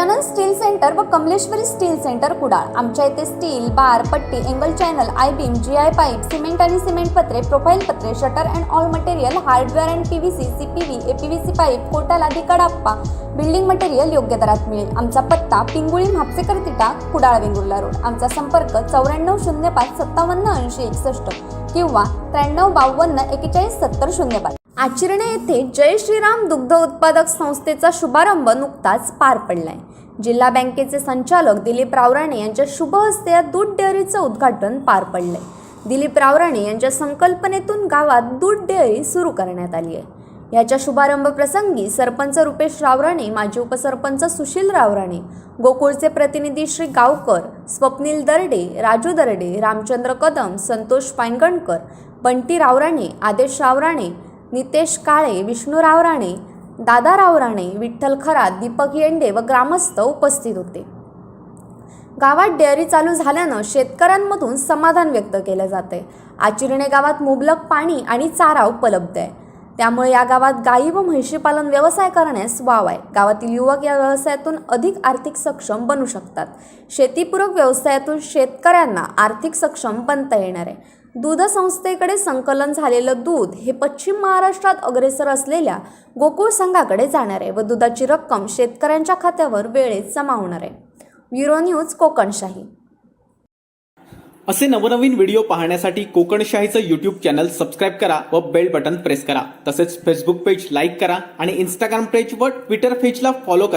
Gajanan steel centre व Kamleshwari steel centre Kudal. आमच्या इथे स्टील, बार, पट्टी, angle channel, I beam, GI pipe, cement आणि सिमेंट पत्रे, प्रोफाइल पत्रे, shutter and all material, hardware and PVC, CPV, APVC pipe, Kota लादी Kadapa, building material योग्य दरात मिळेल। आमचा पत्ता पिंगुळी म्हापसेकर तिटा, कुडाळ वेंगुर्ला रोड। आमचा संपर्क 9405578061 किंवा 9352417005। आचरणे येथे जय श्रीराम दुग्ध उत्पादक संस्थेचा शुभारंभ नुकताच पार पडलाय। जिल्हा बँकेचे संचालक दिलीप रावराणे यांच्या शुभ हस्ते या दूध डेअरीचं उद्घाटन पार पडलंय। दिलीप रावराणे यांच्या संकल्पनेतून गावात दूध डेअरी सुरू करण्यात आली आहे। याच्या शुभारंभ प्रसंगी सरपंच रुपेश रावराणे, माजी उपसरपंच सुशील रावराणे, गोकुळचे प्रतिनिधी श्री गावकर, स्वप्नील दर्डे, राजू दर्डे, रामचंद्र कदम, संतोष पायंगणकर, बंटी रावराणे, आदेश रावराणे, नितेश काळे, विष्णू रावराणे, दादा रावराणे, विठ्ठल खरात, दीपक येंडे व ग्रामस्थ उपस्थित होते। गावात डेअरी चालू झाल्यानं शेतकऱ्यांमधून समाधान व्यक्त केलं जाते। आचिरणे गावात मुबलक पाणी आणि चारा उपलब्ध आहे, त्यामुळे या गावात गायी व म्हैशी पालन व्यवसाय करण्यास वाव आहे। गावातील युवक या व्यवसायातून अधिक आर्थिक सक्षम बनू शकतात। शेतीपूरक व्यवसायातून शेतकऱ्यांना आर्थिक सक्षम बनता येणार आहे। दूध संस्थेकडे संकलन झालेलं दूध हे पश्चिम महाराष्ट्रात अग्रेसर असलेल्या गोकुळ संघाकडे जाणार आहे व दुधाची रक्कम शेतकऱ्यांच्या खात्यावर वेळेत जमा होणार आहे। Bureau news Kokanshahi. असे नवनवीन व्हिडिओ पाहण्यासाठी कोकणशाहीचं YouTube चॅनल सबस्क्राइब करा व बेल बटन प्रेस करा। तसेच फेसबुक पेज लाईक करा आणि इंस्टाग्राम पेज व ट्विटर पेजला फॉलो करा।